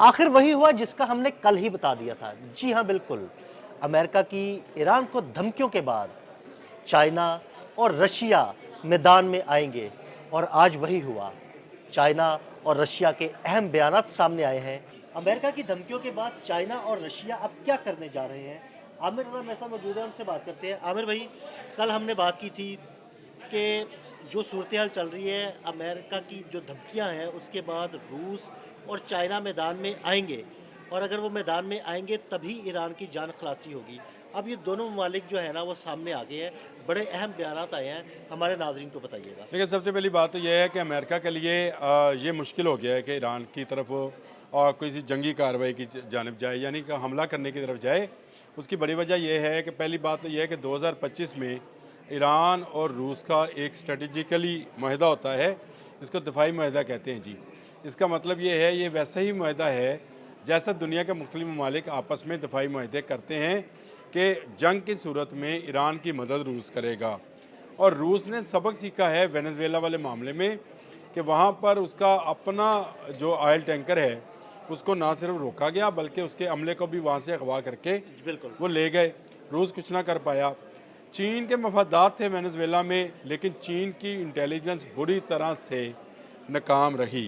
آخر وہی ہوا جس کا ہم نے کل ہی بتا دیا تھا۔ جی ہاں بالکل، امریکہ کی ایران کو دھمکیوں کے بعد چائنا اور رشیا میدان میں آئیں گے، اور آج وہی ہوا۔ چائنا اور رشیا کے اہم بیانات سامنے آئے ہیں۔ امریکہ کی دھمکیوں کے بعد چائنا اور رشیا اب کیا کرنے جا رہے ہیں؟ عامر رضا میرے ساتھ موجود ہیں، ان سے بات کرتے ہیں۔ عامر بھائی، کل ہم نے بات کی تھی کہ جو صورتحال چل رہی ہے، امریکہ کی جو دھمکیاں ہیں اس کے بعد روس اور چائنا میدان میں آئیں گے، اور اگر وہ میدان میں آئیں گے تبھی ایران کی جان خلاصی ہوگی۔ اب یہ دونوں ممالک جو ہے نا وہ سامنے آ گئے ہیں، بڑے اہم بیانات آئے ہیں، ہمارے ناظرین کو بتائیے گا۔ لیکن سب سے پہلی بات تو یہ ہے کہ امریکہ کے لیے یہ مشکل ہو گیا ہے کہ ایران کی طرف کسی جنگی کارروائی کی جانب جائے، یعنی کہ حملہ کرنے کی طرف جائے۔ اس کی بڑی وجہ یہ ہے کہ پہلی بات تو یہ ہے کہ 2025 میں ایران اور روس کا ایک اسٹریٹجیکلی معاہدہ ہوتا ہے، اس کو دفاعی معاہدہ کہتے ہیں جی۔ اس کا مطلب یہ ہے، یہ ویسا ہی معاہدہ ہے جیسا دنیا کے مختلف ممالک آپس میں دفاعی معاہدے کرتے ہیں کہ جنگ کی صورت میں ایران کی مدد روس کرے گا۔ اور روس نے سبق سیکھا ہے وینزویلا والے معاملے میں کہ وہاں پر اس کا اپنا جو آئل ٹینکر ہے اس کو نہ صرف روکا گیا بلکہ اس کے عملے کو بھی وہاں سے اغوا کر کے بالکل وہ لے گئے۔ روس کچھ نہ کر پایا۔ چین کے مفادات تھے وینزویلا میں، لیکن چین کی انٹیلیجنس بری طرح سے ناکام رہی،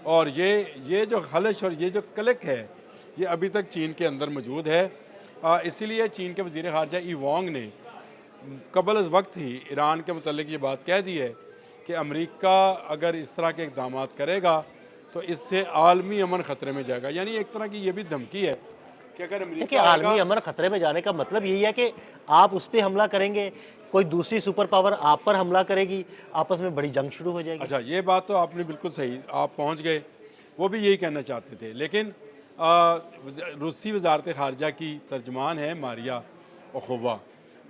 اور یہ جو خلش اور یہ جو کلک ہے یہ ابھی تک چین کے اندر موجود ہے۔ اسی لیے چین کے وزیر خارجہ ای وانگ نے قبل از وقت ہی ایران کے متعلق یہ بات کہہ دی ہے کہ امریکہ اگر اس طرح کے اقدامات کرے گا تو اس سے عالمی امن خطرے میں جائے گا، یعنی ایک طرح کی یہ بھی دھمکی ہے کہ اگر امریکہ دیکھیں، آئے گا۔ عالمی امن خطرے میں جانے کا مطلب یہی ہے کہ آپ اس پہ حملہ کریں گے، کوئی دوسری سپر پاور آپ پر حملہ کرے گی، آپس میں بڑی جنگ شروع ہو جائے گی۔ اچھا، یہ بات تو آپ نے بالکل صحیح، آپ پہنچ گئے، وہ بھی یہی کہنا چاہتے تھے، لیکن روسی وزارت خارجہ کی ترجمان ہے ماریا اوخووا۔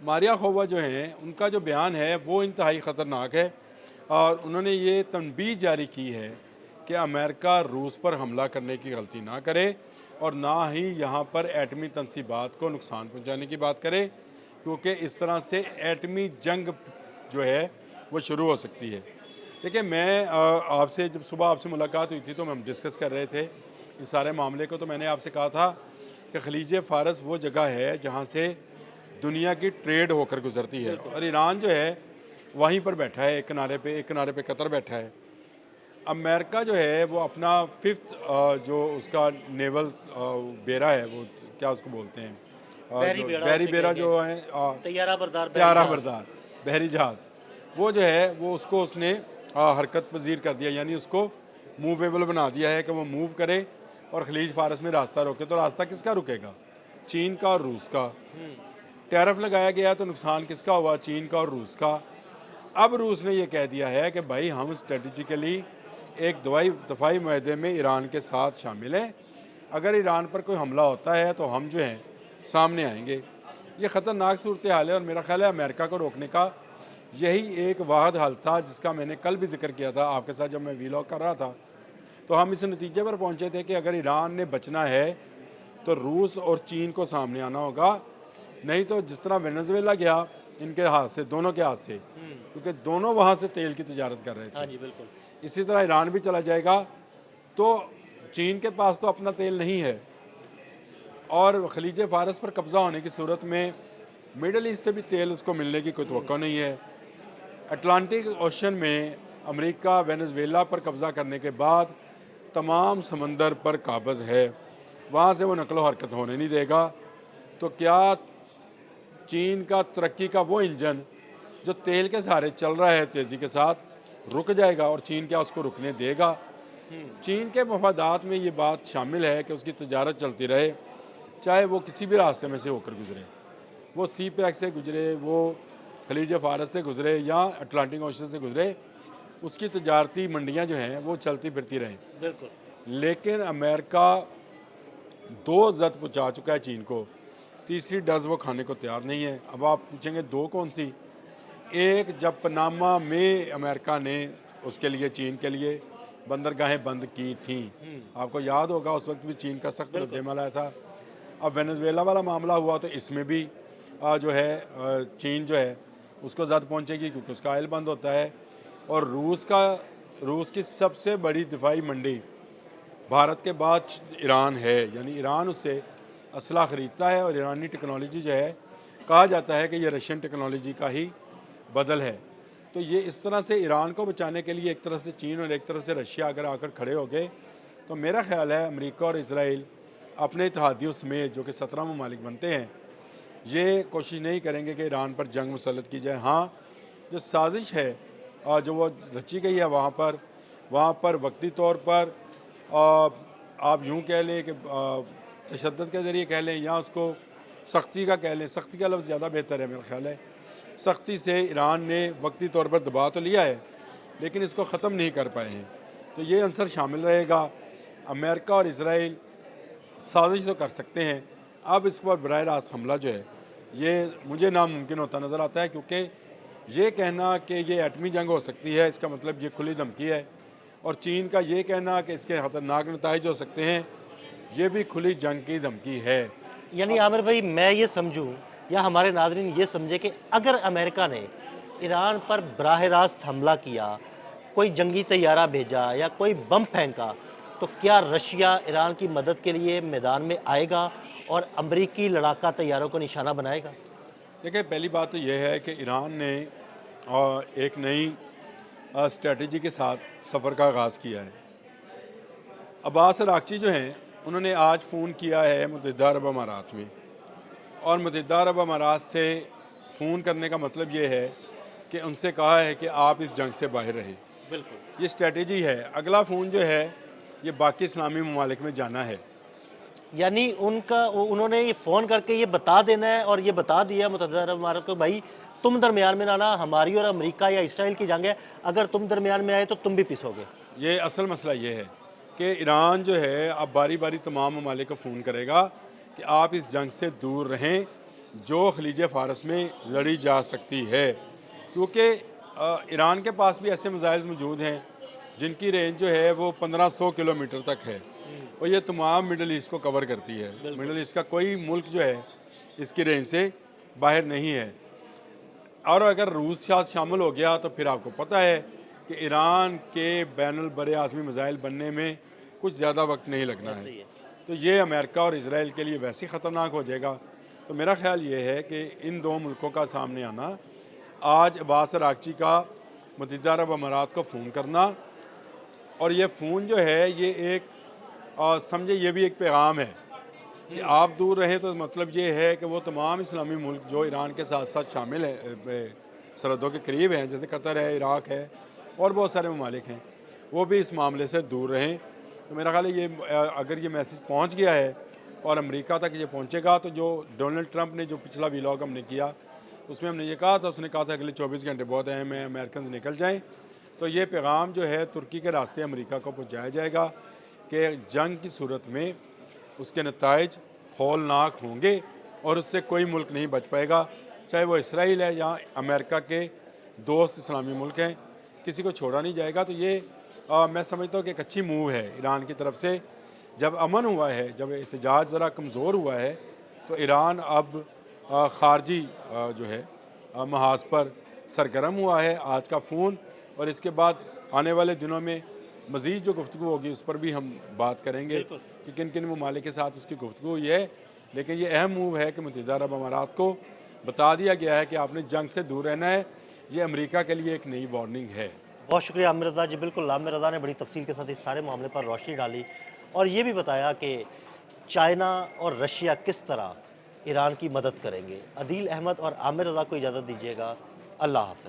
ماریا اوخووا جو ہیں، ان کا جو بیان ہے وہ انتہائی خطرناک ہے، اور انہوں نے یہ تنبیہ جاری کی ہے کہ امریکہ روس پر حملہ کرنے کی غلطی نہ کرے اور نہ ہی یہاں پر ایٹمی تنصیبات کو نقصان پہنچانے کی بات کرے، کیونکہ اس طرح سے ایٹمی جنگ جو ہے وہ شروع ہو سکتی ہے۔ دیکھیں، میں آپ سے جب صبح آپ سے ملاقات ہوئی تھی تو ہم ڈسکس کر رہے تھے اس سارے معاملے کو، تو میں نے آپ سے کہا تھا کہ خلیج فارس وہ جگہ ہے جہاں سے دنیا کی ٹریڈ ہو کر گزرتی ہے، اور ایران جو ہے وہیں پر بیٹھا ہے، ایک کنارے پہ قطر بیٹھا ہے۔ امریکہ جو ہے وہ اپنا ففتھ جو اس کا نیول بیڑا ہے، وہ کیا اس کو بولتے ہیں، بحری جو بیڑا بحری اسے بیڑا کہیں گے، جو ہے، طیارہ بردار بحری طیارہ جہاز۔ بردار بحری جہاز، وہ جو ہے وہ اس کو اس نے حرکت پذیر کر دیا، یعنی اس کو موویبل بنا دیا ہے کہ وہ موو کرے اور خلیج فارس میں راستہ روکے۔ تو راستہ کس کا رکے گا؟ چین کا اور روس کا۔ ٹیرف لگایا گیا تو نقصان کس کا ہوا؟ چین کا اور روس کا۔ اب روس نے یہ کہہ دیا ہے کہ بھائی ہم اسٹریٹجیکلی ایک دفاعی معاہدے میں ایران کے ساتھ شامل ہیں، اگر ایران پر کوئی حملہ ہوتا ہے تو ہم جو ہیں سامنے آئیں گے۔ یہ خطرناک صورتحال ہے، اور میرا خیال ہے امریکہ کو روکنے کا یہی ایک واحد حل تھا جس کا میں نے کل بھی ذکر کیا تھا آپ کے ساتھ جب میں ویلاگ کر رہا تھا۔ تو ہم اس نتیجے پر پہنچے تھے کہ اگر ایران نے بچنا ہے تو روس اور چین کو سامنے آنا ہوگا، نہیں تو جس طرح وینزویلا گیا ان کے ہاتھ سے، دونوں کے ہاتھ سے، کیونکہ دونوں وہاں سے تیل کی تجارت کر رہے ہاں تھے، جی بالکل۔ اسی طرح ایران بھی چلا جائے گا۔ تو چین کے پاس تو اپنا تیل نہیں ہے، اور خلیج فارس پر قبضہ ہونے کی صورت میں مڈل ایسٹ سے بھی تیل اس کو ملنے کی کوئی توقع نہیں ہے۔ اٹلانٹک اوشن میں امریکہ وینزویلا پر قبضہ کرنے کے بعد تمام سمندر پر قابض ہے، وہاں سے وہ نقل و حرکت ہونے نہیں دے گا۔ تو کیا چین کا ترقی کا وہ انجن جو تیل کے سہارے چل رہا ہے تیزی کے ساتھ رک جائے گا، اور چین کیا اس کو رکنے دے گا؟ چین کے مفادات میں یہ بات شامل ہے کہ اس کی تجارت چلتی رہے، چاہے وہ کسی بھی راستے میں سے ہو کر گزرے، وہ سی پیک سے گزرے، وہ خلیج فارس سے گزرے یا اٹلانٹک اوشن سے گزرے، اس کی تجارتی منڈیاں جو ہیں وہ چلتی پھرتی رہیں۔ بالکل لیکن امریکہ دو زد پہنچا چکا ہے چین کو، تیسری ڈز وہ کھانے کو تیار نہیں ہے۔ اب آپ پوچھیں گے دو کون سی؟ ایک، جب پناما میں امریکہ نے اس کے لیے، چین کے لیے بندرگاہیں بند کی تھیں، آپ کو یاد ہوگا اس وقت بھی چین کا سخت رد عمل آیا تھا۔ اب وینزویلا والا معاملہ ہوا تو اس میں بھی جو ہے چین جو ہے اس کو زد پہنچے گی، کیونکہ اس کا آئل بند ہوتا ہے۔ اور روس کی سب سے بڑی دفاعی منڈی بھارت کے بعد ایران ہے، یعنی ایران اس سے اسلحہ خریدتا ہے، اور ایرانی ٹیکنالوجی جو ہے کہا جاتا ہے کہ یہ رشین ٹیکنالوجی کا ہی بدل ہے۔ تو یہ اس طرح سے ایران کو بچانے کے لیے ایک طرف سے چین اور ایک طرف سے رشیا اگر آ کر کھڑے ہو گئے، تو میرا خیال ہے امریکہ اور اسرائیل اپنے اتحادیوں سمیت جو کہ 17 ممالک بنتے ہیں، یہ کوشش نہیں کریں گے کہ ایران پر جنگ مسلط کی جائے۔ ہاں، جو سازش ہے جو وہ رچی گئی ہے وہاں پر وقتی طور پر آپ یوں کہہ لیں کہ تشدد کے ذریعے کہہ لیں، یا اس کو سختی کا کہہ لیں، سختی کا لفظ زیادہ بہتر ہے میرا خیال ہے۔ سختی سے ایران نے وقتی طور پر دبا تو لیا ہے، لیکن اس کو ختم نہیں کر پائے ہیں۔ تو یہ عنصر شامل رہے گا۔ امریکہ اور اسرائیل سازش تو کر سکتے ہیں، اب اس پر براہ راست حملہ جو ہے یہ مجھے ناممکن ہوتا نظر آتا ہے، کیونکہ یہ کہنا کہ یہ ایٹمی جنگ ہو سکتی ہے، اس کا مطلب یہ کھلی دھمکی ہے، اور چین کا یہ کہنا کہ اس کے خطرناک نتائج ہو سکتے ہیں، یہ بھی کھلی جنگ کی دھمکی ہے۔ یعنی عامر بھائی میں یہ سمجھوں یا ہمارے ناظرین یہ سمجھے کہ اگر امریکہ نے ایران پر براہ راست حملہ کیا، کوئی جنگی طیارہ بھیجا یا کوئی بم پھینکا، تو کیا رشیا ایران کی مدد کے لیے میدان میں آئے گا اور امریکی لڑاکا طیاروں کو نشانہ بنائے گا؟ دیکھیں، پہلی بات تو یہ ہے کہ ایران نے ایک نئی اسٹریٹجی کے ساتھ سفر کا آغاز کیا ہے۔ عباس عراقچی جو ہیں، انہوں نے آج فون کیا ہے متحدہ عرب امارات میں، اور متحدہ عرب امارات سے فون کرنے کا مطلب یہ ہے کہ ان سے کہا ہے کہ آپ اس جنگ سے باہر رہیں۔ بالکل۔ یہ اسٹریٹجی ہے۔ اگلا فون جو ہے یہ باقی اسلامی ممالک میں جانا ہے۔ یعنی انہوں نے یہ فون کر کے یہ بتا دینا ہے اور یہ بتا دیا متحدہ عرب امارات کو، بھائی تم درمیان میں نہ آنا، ہماری اور امریکہ یا اسرائیل کی جنگ ہے، اگر تم درمیان میں آئے تو تم بھی پسو گے۔ یہ اصل مسئلہ یہ ہے کہ ایران جو ہے اب باری باری تمام ممالک کو فون کرے گا کہ آپ اس جنگ سے دور رہیں جو خلیج فارس میں لڑی جا سکتی ہے، کیونکہ ایران کے پاس بھی ایسے میزائلز موجود ہیں جن کی رینج جو ہے وہ 1500 کلومیٹر تک ہے، اور یہ تمام مڈل ایسٹ کو کور کرتی ہے۔ مڈل ایسٹ کا کوئی ملک جو ہے اس کی رینج سے باہر نہیں ہے، اور اگر روس شامل ہو گیا تو پھر آپ کو پتہ ہے کہ ایران کے بین البر اعظمی میزائل بننے میں کچھ زیادہ وقت نہیں لگنا ہے۔ تو یہ امریکہ اور اسرائیل کے لیے ویسے خطرناک ہو جائے گا۔ تو میرا خیال یہ ہے کہ ان دو ملکوں کا سامنے آنا، آج عباس عراقچی کا متحدہ عرب امارات کو فون کرنا، اور یہ فون جو ہے یہ ایک سمجھے یہ بھی ایک پیغام ہے کہ آپ دور رہیں، تو مطلب یہ ہے کہ وہ تمام اسلامی ملک جو ایران کے ساتھ ساتھ شامل ہیں، سرحدوں کے قریب ہیں، جیسے قطر ہے، عراق ہے اور بہت سارے ممالک ہیں، وہ بھی اس معاملے سے دور رہیں۔ تو میرا خیال ہے یہ اگر یہ میسیج پہنچ گیا ہے اور امریکہ تک یہ پہنچے گا، تو جو ڈونلڈ ٹرمپ نے جو پچھلا ویلاگ ہم نے کیا اس میں ہم نے یہ کہا تھا، اس نے کہا تھا اگلے 24 گھنٹے بہت اہم ہیں، امریکنز نکل جائیں، تو یہ پیغام جو ہے ترکی کے راستے امریکہ کو پہنچایا جائے گا کہ جنگ کی صورت میں اس کے نتائج ہولناک ہوں گے، اور اس سے کوئی ملک نہیں بچ پائے گا، چاہے وہ اسرائیل ہے یا امریکہ کے دوست اسلامی ملک ہیں، کسی کو چھوڑا نہیں جائے گا۔ تو یہ میں سمجھتا ہوں کہ ایک اچھی موو ہے ایران کی طرف سے۔ جب امن ہوا ہے، جب احتجاج ذرا کمزور ہوا ہے، تو ایران اب خارجی جو ہے محاذ پر سرگرم ہوا ہے۔ آج کا فون، اور اس کے بعد آنے والے دنوں میں مزید جو گفتگو ہوگی اس پر بھی ہم بات کریں گے کہ کن کن ممالک کے ساتھ اس کی گفتگو ہوئی ہے، لیکن یہ اہم موو ہے کہ متحدہ عرب امارات کو بتا دیا گیا ہے کہ آپ نے جنگ سے دور رہنا ہے۔ یہ امریکہ کے لیے ایک نئی وارننگ ہے۔ بہت شکریہ عامر رضا جی، بالکل عامر رضا نے بڑی تفصیل کے ساتھ اس سارے معاملے پر روشنی ڈالی، اور یہ بھی بتایا کہ چائنا اور رشیا کس طرح ایران کی مدد کریں گے۔ عدیل احمد اور عامر رضا کو اجازت دیجیے گا، اللہ حافظ۔